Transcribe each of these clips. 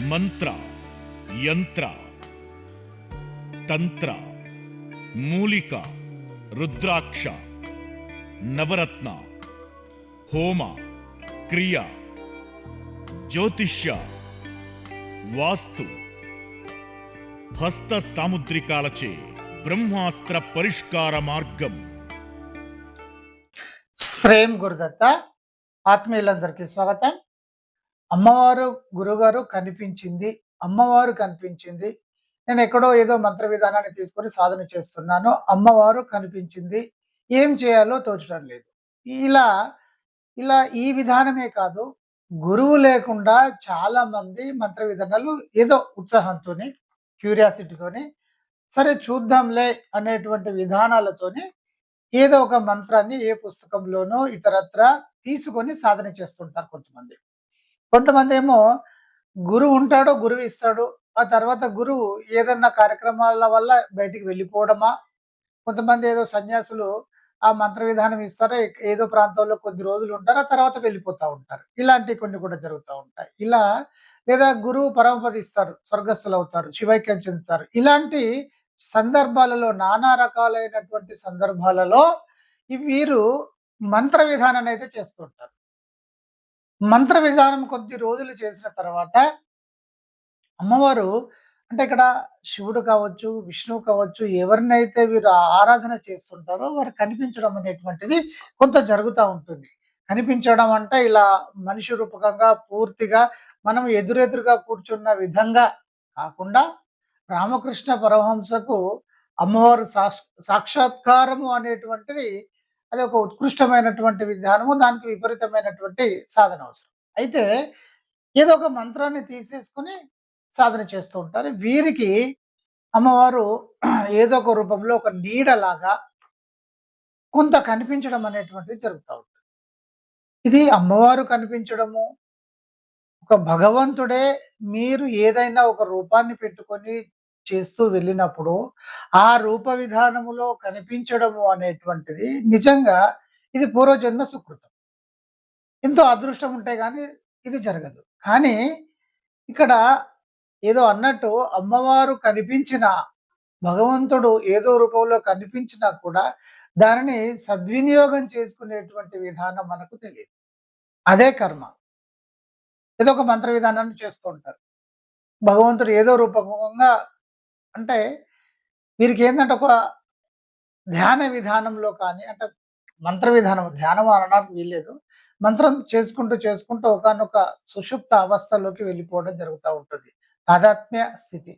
మంత్ర, యంత్ర, తంత్ర, మూలిక, రుద్రాక్ష, నవరత్న, హోమ, క్రియ, జ్యోతిష్య, వాస్తు, హస్త సాముద్రికాలచే బ్రహ్మాస్త్ర పరిష్కార మార్గం. శ్రేయం గురుదత్త. ఆత్మీయులందరికీ స్వాగతం. అమ్మవారు గురుగారు కనిపించింది, అమ్మవారు కనిపించింది. నేను ఎక్కడో ఏదో మంత్ర విధానాన్ని తీసుకొని సాధన చేస్తున్నాను, అమ్మవారు కనిపించింది, ఏం చేయాలో తోచడం లేదు. ఇలా ఇలా ఈ విధానమే కాదు, గురువు లేకుండా చాలా మంది మంత్ర విధానాలు ఏదో ఉత్సాహంతోని, క్యూరియాసిటీతోని, సరే చూద్దాంలే అనేటువంటి విధానాలతోని ఏదో ఒక మంత్రాన్ని ఏ పుస్తకంలోనో ఇతరత్ర తీసుకొని సాధన చేస్తుంటారు కొంతమంది. కొంతమంది ఏమో గురువు ఉంటాడు, గురువు ఇస్తాడు. ఆ తర్వాత గురువు ఏదన్నా కార్యక్రమాల వల్ల బయటికి వెళ్ళిపోవడమా, కొంతమంది ఏదో సన్యాసులు ఆ మంత్ర విధానం ఇస్తారు. ఏదో ప్రాంతంలో కొద్ది రోజులు ఉంటారు. ఆ తర్వాత వెళ్ళిపోతా ఉంటారు. ఇలాంటివి కొన్ని కూడా జరుగుతూ ఉంటాయి. ఇలా లేదా గురువు పరమపదిస్తారు, స్వర్గస్థులవుతారు, శివైక్యం చెందుతారు. ఇలాంటి సందర్భాలలో నానా రకాలైనటువంటి సందర్భాలలో వీరు మంత్ర విధానాన్ని అయితే చేస్తుంటారు. మంత్ర విధానం కొద్ది రోజులు చేసిన తర్వాత అమ్మవారు అంటే ఇక్కడ శివుడు కావచ్చు, విష్ణువు కావచ్చు, ఎవరినైతే వీరు ఆరాధన చేస్తుంటారో వారు కనిపించడం అనేటువంటిది కొంత జరుగుతూ ఉంటుంది. కనిపించడం అంటే ఇలా మనిషి రూపకంగా పూర్తిగా మనం ఎదురెదురుగా కూర్చున్న విధంగా కాకుండా రామకృష్ణ పరమహంసకు అమ్మవారు సాక్షాత్కారము అనేటువంటిది అది ఒక ఉత్కృష్టమైనటువంటి విధానము. దానికి విపరీతమైనటువంటి సాధన అవసరం. అయితే ఏదో ఒక మంత్రాన్ని తీసేసుకుని సాధన చేస్తూ ఉంటారు. వీరికి అమ్మవారు ఏదో ఒక రూపంలో ఒక నీడలాగా కొంత కనిపించడం అనేటువంటిది జరుగుతూ ఉంటుంది. ఇది అమ్మవారు కనిపించడము, ఒక భగవంతుడే మీరు ఏదైనా ఒక రూపాన్ని పెట్టుకొని చేస్తూ వెళ్ళినప్పుడు ఆ రూప విధానములో కనిపించడము అనేటువంటిది నిజంగా ఇది పూర్వజన్మ సుకృతం. ఎంతో అదృష్టం ఉంటే గాని ఇది జరగదు. కానీ ఇక్కడ ఏదో అన్నట్టు అమ్మవారు కనిపించిన, భగవంతుడు ఏదో రూపంలో కనిపించినా కూడా దానిని సద్వినియోగం చేసుకునేటువంటి విధానం మనకు తెలియదు. అదే కర్మ. ఏదో ఒక మంత్ర విధానాన్ని చేస్తూ ఉంటారు. భగవంతుడు ఏదో రూపకంగా అంటే వీరికి ఏంటంటే ఒక ధ్యాన విధానంలో కానీ అంటే మంత్ర విధానం, ధ్యానం అనడానికి వీల్లేదు. మంత్రం చేసుకుంటూ చేసుకుంటూ ఒకానొక సుషుప్త అవస్థలోకి వెళ్ళిపోవడం జరుగుతూ ఉంటుంది. తాదాత్మ్య స్థితి.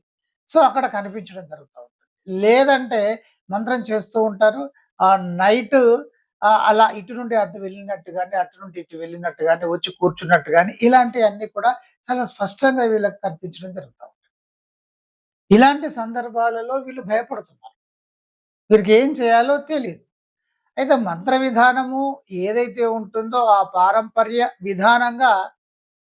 సో అక్కడ కనిపించడం జరుగుతూ ఉంటుంది. లేదంటే మంత్రం చేస్తూ ఉంటారు. ఆ నైట్ అలా ఇటు నుండి అటు వెళ్ళినట్టు గాని, అటు నుండి ఇటు వెళ్ళినట్టు గాని, వచ్చి కూర్చున్నట్టు గాని ఇలాంటివన్నీ కూడా చాలా స్పష్టంగా వీళ్ళకి కనిపించడం జరుగుతూ ఉంటుంది. ఇలాంటి సందర్భాలలో వీళ్ళు భయపడుతున్నారు. వీరికి ఏం చేయాలో తెలీదు. అయితే మంత్ర విధానము ఏదైతే ఉంటుందో ఆ పారంపర్య విధానంగా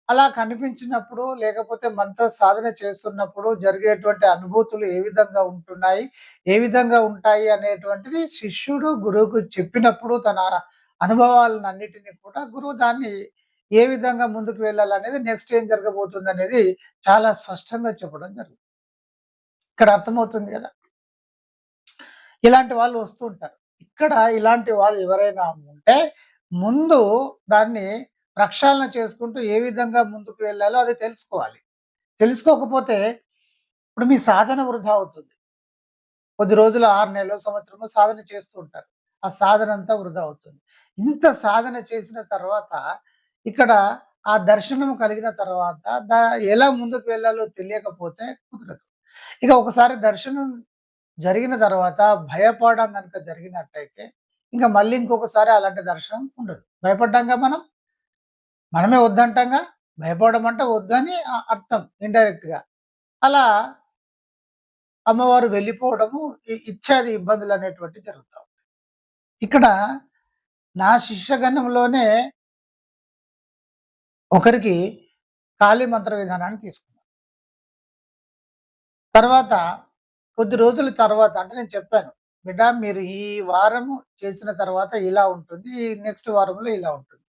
అలా కనిపించినప్పుడు, లేకపోతే మంత్ర సాధన చేస్తున్నప్పుడు జరిగేటువంటి అనుభూతులు ఏ విధంగా ఉంటున్నాయి, ఏ విధంగా ఉంటాయి అనేటువంటిది శిష్యుడు గురువుకు చెప్పినప్పుడు తన అనుభవాలన్నిటిని కూడా గురువు దాన్ని ఏ విధంగా ముందుకు వెళ్ళాలనేది, నెక్స్ట్ ఏం జరగబోతుంది అనేది చాలా స్పష్టంగా చెప్పడం జరుగుతుంది. ఇక్కడ అర్థమవుతుంది కదా. ఇలాంటి వాళ్ళు వస్తూ ఉంటారు. ఇక్కడ ఇలాంటి వాళ్ళు ఎవరైనా ఉంటే ముందు దాన్ని ప్రక్షాళన చేసుకుంటూ ఏ విధంగా ముందుకు వెళ్ళాలో అది తెలుసుకోవాలి. తెలుసుకోకపోతే ఇప్పుడు మీ సాధన వృధా అవుతుంది. కొద్ది రోజులు 6 నెలలు, సంవత్సరమో సాధన చేస్తూ ఉంటారు. ఆ సాధన అంతా వృధా అవుతుంది. ఇంత సాధన చేసిన తర్వాత ఇక్కడ ఆ దర్శనం కలిగిన తర్వాత ఎలా ముందుకు వెళ్ళాలో తెలియకపోతే కుదరదు. ఇక ఒకసారి దర్శనం జరిగిన తర్వాత భయపడడం గనుక జరిగినట్టయితే ఇంకా మళ్ళీ ఇంకొకసారి అలాంటి దర్శనం ఉండదు. భయపడ్డాంగా మనమే వద్దంటాంగా. భయపడడం అంటే వద్దని అర్థం ఇండైరెక్ట్‌గా. అలా అమ్మవారు వెళ్ళిపోవడము ఇత్యాది ఇబ్బందులు అనేటువంటివి జరుగుతా ఉంటాయి. ఇక్కడ నా శిష్యగణంలోనే ఒకరికి కాళీ మంత్ర విధానాన్ని తీసుకున్నాను. తర్వాత కొద్ది రోజుల తర్వాత అంటే నేను చెప్పాను, బిడ్డ మీరు ఈ వారము చేసిన తర్వాత ఇలా ఉంటుంది, ఈ నెక్స్ట్ వారంలో ఇలా ఉంటుంది.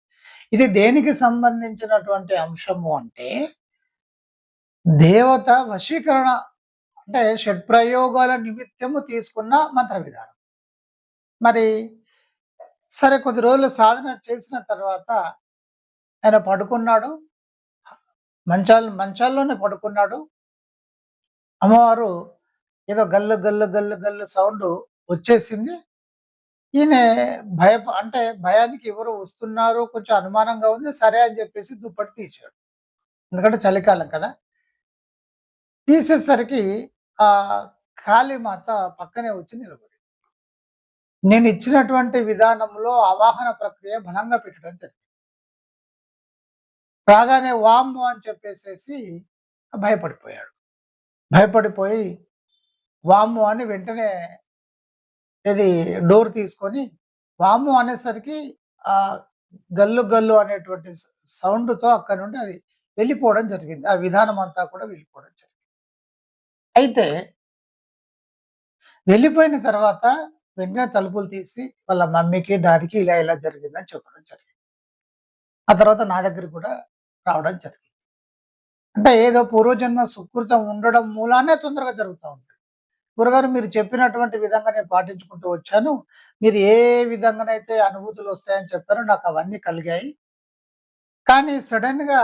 ఇది దేనికి సంబంధించినటువంటి అంశము అంటే దేవత వశీకరణ అంటే షడ్ప్రయోగాల నిమిత్తము తీసుకున్న మంత్ర విధానం. మరి సరే కొద్ది రోజులు సాధన చేసిన తర్వాత ఆయన పడుకున్నాడు. మంచాల్లోనే పడుకున్నాడు. అమ్మవారు ఏదో గల్లు గల్లు గల్లు గల్లు సౌండ్ వచ్చేసింది. ఈయన అంటే భయానికి ఎవరో వస్తున్నారు, కొంచెం అనుమానంగా ఉంది. సరే అని చెప్పేసి దుప్పటి తీశాడు. ఎందుకంటే చలికాలం కదా! తీసేసరికి ఆ కాళీమాత పక్కనే వచ్చి నిలబడింది. నేను ఇచ్చినటువంటి విధానంలో ఆవాహన ప్రక్రియ బలంగా పెట్టడం జరిగింది. రాగానే వామ్మో అని చెప్పేసేసి భయపడిపోయాడు. భయపడిపోయి వామ్మో అని వెంటనే ఇది డోర్ తీసుకొని వామ్మో అనేసరికి ఆ గల్లు గల్లు అనేటువంటి సౌండ్‌తో అక్కడి నుండి అది వెళ్ళిపోవడం జరిగింది. ఆ విధానం అంతా కూడా వెళ్ళిపోవడం జరిగింది. అయితే వెళ్ళిపోయిన తర్వాత వెంటనే తలుపులు తీసి వాళ్ళ మమ్మీకి, డ్యాడీకి ఇలా ఇలా జరిగిందని చెప్పడం జరిగింది. ఆ తర్వాత నా దగ్గరికి కూడా రావడం జరిగింది. అంటే ఏదో పూర్వజన్మ సుకృతం ఉండడం మూలానే తొందరగా జరుగుతా ఉంటది. గురుగారు మీరు చెప్పినటువంటి విధంగా నేను పాటించుకుంటూ వచ్చాను. మీరు ఏ విధంగానైతే అనుభూతులొస్తాయని చెప్పారో నాకు అవన్నీ కలిగాయి. కానీ సడెన్‌గా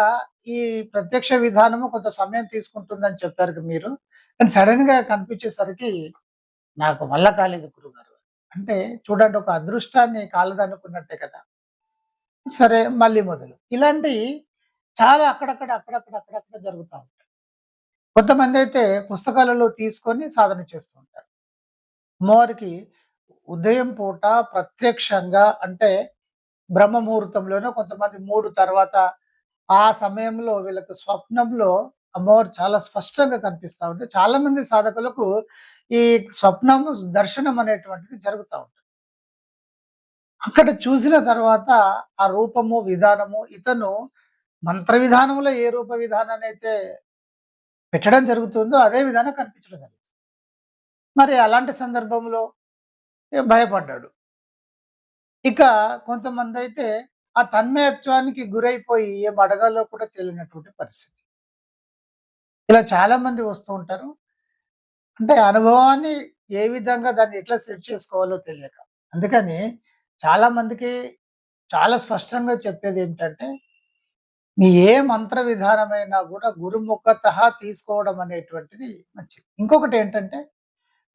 ఈ ప్రత్యక్ష విధానము కొంత సమయం తీసుకుంటుందని చెప్పారు మీరు. కానీ సడెన్‌గా కనిపించేసరికి నాకు వల్ల కాలేదు గురుగారు. అంటే చూడండి ఒక అదృష్టాన్ని కాలదనుకున్నట్టే కదా! సరే మళ్ళీ మొదలు. ఇలాంటియి చాలా అక్కడక్కడ జరుగుతా ఉంటాయి. కొంతమందైతే పుస్తకాలలో తీసుకొని సాధన చేస్తూ ఉంటారు. అమ్మవారికి ఉదయం పూట ప్రత్యక్షంగా అంటే బ్రహ్మ ముహూర్తంలోనో కొంతమంది 3 తర్వాత ఆ సమయంలో వీళ్ళకి స్వప్నంలో అమ్మవారు చాలా స్పష్టంగా కనిపిస్తా ఉంటే చాలా మంది సాధకులకు ఈ స్వప్నము దర్శనం అనేటువంటిది జరుగుతా ఉంటుంది. అక్కడ చూసిన తర్వాత ఆ రూపము, విధానము ఇతను మంత్ర విధానంలో ఏ రూప విధానాన్నయితే పెట్టడం జరుగుతుందో అదే విధానం కనిపించడం జరుగుతుంది. మరి అలాంటి సందర్భంలో భయపడ్డాడు. ఇక కొంతమందైతే ఆ తన్మయత్వానికి గురైపోయి ఏం అడగాలో కూడా తెలియనటువంటి పరిస్థితి. ఇలా చాలా మంది వస్తూ ఉంటారు. అంటే అనుభవాన్ని ఏ విధంగా దాన్ని ఎట్లా సెట్ చేసుకోవాలో తెలియక. అందుకని చాలా మందికి చాలా స్పష్టంగా చెప్పేదేమిటంటే, మీ ఏ మంత్ర విధానమైనా గూడా గురుముఖతః తీసుకోవడం అనేటువంటిది మంచిది. ఇంకొకటేంటంటే,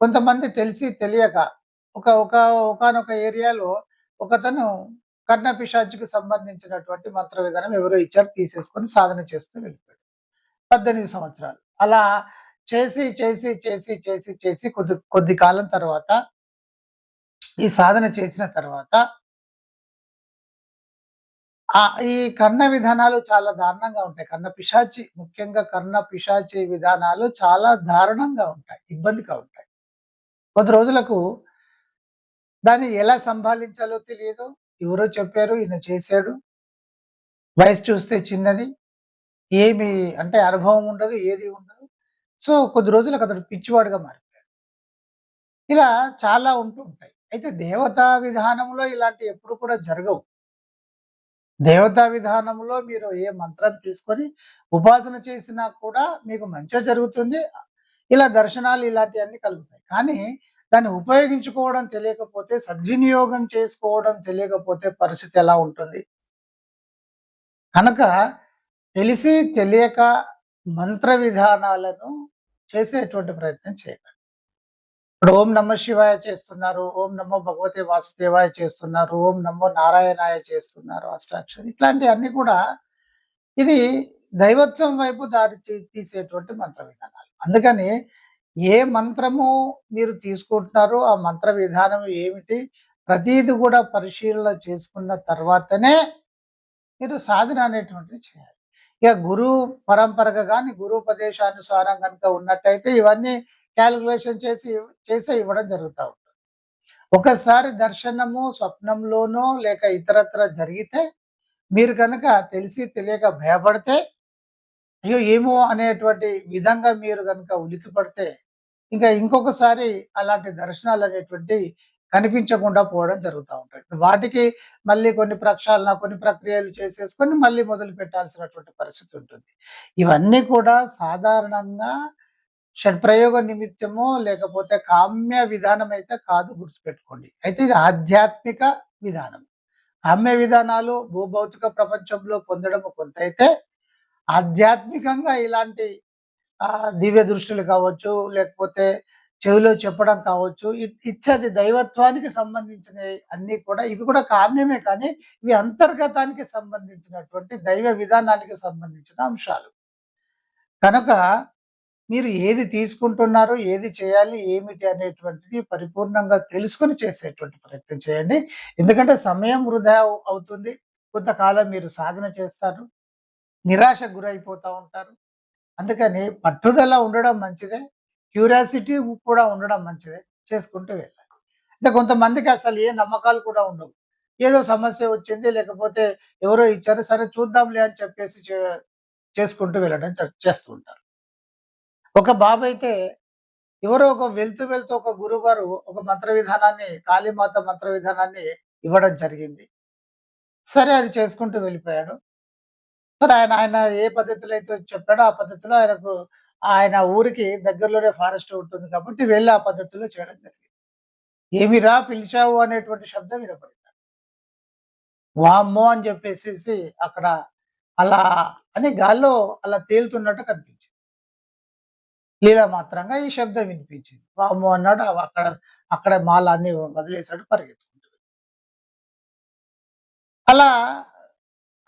కొంతమంది తెలిసి తెలియక ఒకానొక ఏరియాలో ఒకతను కర్ణపిశాచికి సంబంధించినటువంటి మంత్ర విధానం ఎవరో ఇచ్చారు తీసేసుకొని సాధన చేస్తూ వెళ్ళిపోయాడు. 18 సంవత్సరాలు. అలా చేసి కొద్ది కొద్ది కాలం తర్వాత ఈ సాధన చేసిన తర్వాత ఈ కర్ణ విధానాలు చాలా దారుణంగా ఉంటాయి. ముఖ్యంగా కర్ణ పిశాచి విధానాలు చాలా దారుణంగా ఉంటాయి. ఇబ్బందిగా ఉంటాయి. కొద్ది రోజులకు దాన్ని ఎలా సంభాళించాలో తెలియదు. ఎవరో చెప్పారు, ఈయన చేశాడు. వయసు చూస్తే చిన్నది. ఏమి అంటే అనుభవం ఉండదు, ఏది ఉండదు. సో, కొద్ది రోజులకు అతడు పిచ్చివాడుగా మారిపోయాడు. ఇలా చాలా ఉంటూ ఉంటాయి. అయితే దేవతా విధానంలో ఇలాంటివి ఎప్పుడు కూడా జరగవు. దేవతా విధానంలో మీరు ఏ మంత్రం తీసుకొని ఉపాసన చేసినా కూడా మీకు మంచే జరుగుతుంది. ఇలా దర్శనాలు ఇలాంటివన్నీ కలుగుతాయి. కానీ దాన్ని ఉపయోగించుకోవడం తెలియకపోతే, సద్వినియోగం చేసుకోవడం తెలియకపోతే పరిస్థితి ఎలా ఉంటుంది? కనుక తెలిసి తెలియక మంత్ర విధానాలను చేసేటువంటి ప్రయత్నం చేయకండి. ఇప్పుడు ఓం నమః శివాయ చేస్తున్నారు, ఓం నమో భగవతే వాసుదేవాయ చేస్తున్నారు, ఓం నమో నారాయణాయ చేస్తున్నారు, అష్టాక్షరి ఇట్లాంటివన్నీ కూడా ఇది దైవత్వం వైపు దారి తీసేటువంటి మంత్ర విధానాలు. అందుకని ఏ మంత్రము మీరు తీసుకుంటున్నారో ఆ మంత్ర విధానం ఏమిటి ప్రతీది కూడా పరిశీలన చేసుకున్న తర్వాతనే మీరు సాధన అనేటువంటిది చేయాలి. ఇక గురు పరంపరగా కానీ గురుపదేశానుసారం కనుక ఉన్నట్టయితే ఇవన్నీ క్యాలిక్యులేషన్ చేసే ఇవ్వడం జరుగుతూ ఉంటుంది. ఒకసారి దర్శనము స్వప్నంలోనో లేక ఇతరత్ర జరిగితే మీరు కనుక తెలిసి తెలియక భయపడితే అయ్యో ఏమో అనేటువంటి విధంగా మీరు కనుక ఉలికి పడితే ఇంకా ఇంకొకసారి అలాంటి దర్శనాలు అనేటువంటి కనిపించకుండా పోవడం జరుగుతూ ఉంటుంది. వాటికి మళ్ళీ కొన్ని ప్రక్షాళన, కొన్ని ప్రక్రియలు చేసేసుకొని మళ్ళీ మొదలు పెట్టాల్సినటువంటి పరిస్థితి ఉంటుంది. ఇవన్నీ కూడా సాధారణంగా షడ్ప్రయోగ నిమిత్తమో లేకపోతే కామ్య విధానం అయితే కాదు, గుర్తుపెట్టుకోండి. అయితే ఇది ఆధ్యాత్మిక విధానం. కామ్య విధానాలు భూభౌతిక ప్రపంచంలో పొందడం కొంతైతే, ఆధ్యాత్మికంగా ఇలాంటి దివ్య దృష్టులు కావచ్చు, లేకపోతే చెవిలో చెప్పడం కావచ్చు, ఇత్యాది దైవత్వానికి సంబంధించినవి అన్నీ కూడా, ఇవి కూడా కామ్యమే, కానీ ఇవి అంతర్గతానికి సంబంధించినటువంటి దైవ విధానానికి సంబంధించిన అంశాలు. కనుక మీరు ఏది తీసుకుంటున్నారు, ఏది చేయాలి, ఏమిటి అనేటువంటిది పరిపూర్ణంగా తెలుసుకొని చేసేటువంటి ప్రయత్నం చేయండి. ఎందుకంటే సమయం వృధా అవుతుంది. కొంతకాలం మీరు సాధన చేస్తారు, నిరాశకు గురైపోతా ఉంటారు. అందుకని పట్టుదల ఉండడం మంచిదే, క్యూరియాసిటీ కూడా ఉండడం మంచిదే. చేసుకుంటూ వెళ్ళాలి. అంటే కొంతమందికి అసలు ఏ నమ్మకాలు కూడా ఉండవు. ఏదో సమస్య వచ్చింది, లేకపోతే ఎవరో ఇచ్చారు, సరే చూద్దాంలే అని చెప్పేసి చేసుకుంటూ వెళ్ళడం చేస్తూ ఉంటారు. ఒక బాబైతే ఎవరో వెళ్తూ ఒక గురువుగారు ఒక మంత్ర విధానాన్ని, కాళీమాత మంత్ర విధానాన్ని ఇవ్వడం జరిగింది. సరే అది చేసుకుంటూ వెళ్ళిపోయాడు. సరే ఆయన ఆయన ఏ పద్ధతిలో అయితే చెప్పాడో ఆ పద్ధతిలో ఆయన ఊరికి దగ్గరలోనే ఫారెస్ట్ ఉంటుంది కాబట్టి వెళ్ళి ఆ పద్ధతిలో చేయడం జరిగింది. "ఏమిరా పిలిచావు" అనేటువంటి శబ్దం వినపడింది. వామ్మో అని చెప్పేసేసి అక్కడ అలా అని గాల్లో అలా తేలుతున్నట్టు కనిపించింది. లీలా మాత్రంగా ఈ శబ్దం వినిపించింది. వామ్మో అన్నాడు. అక్కడ మాలన్నీ వదిలేసాడు, పరిగెత్తుకుంటూ. అలా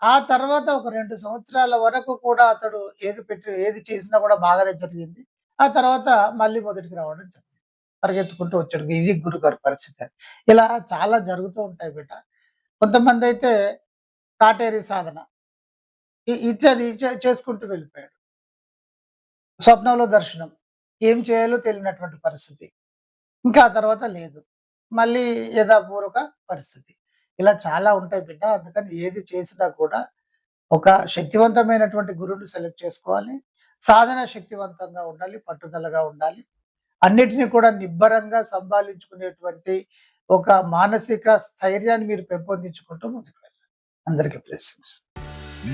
ఆ తర్వాత ఒక 2 సంవత్సరాల వరకు కూడా అతడు ఏది చేసినా కూడా బాగానే జరిగింది. ఆ తర్వాత మళ్ళీ మొదటికి రావడం జరిగింది. పరిగెత్తుకుంటూ వచ్చాడు. ఇది గురుగారి పరిస్థితి. ఇలా చాలా జరుగుతూ ఉంటాయి బిడ్డ. కొంతమందైతే కాటేరి సాధన ఇత్యాది చేసుకుంటూ వెళ్ళిపోయాడు. స్వప్నంలో దర్శనం. ఏం చేయాలో తెలియనటువంటి పరిస్థితి. ఇంకా ఆ తర్వాత లేదు. మళ్ళీ యథాపూర్వక పరిస్థితి. ఇలా చాలా ఉంటాయి బిడ్డ. అందుకని ఏది చేసినా కూడా ఒక శక్తివంతమైనటువంటి గురువుని సెలెక్ట్ చేసుకోవాలి. సాధన శక్తివంతంగా ఉండాలి, పట్టుదలగా ఉండాలి. అన్నిటిని కూడా నిబ్బరంగా సంభాళించుకునేటువంటి ఒక మానసిక స్థైర్యాన్ని మీరు పెంపొందించుకుంటూ ముందుకు వెళ్ళాలి. అందరికీ బ్లెస్సింగ్స్.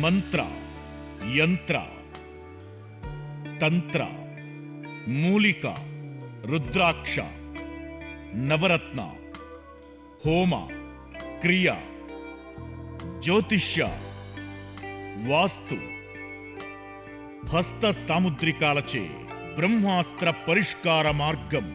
మంత్ర, యంత్ర, తంత్ర, మూలిక, రుద్రాక్ష, నవరత్న, హోమ, క్రియ, జ్యోతిష్య, వాస్తు, హస్త సాముద్రికాలచే బ్రహ్మాస్త్ర పరిష్కార మార్గం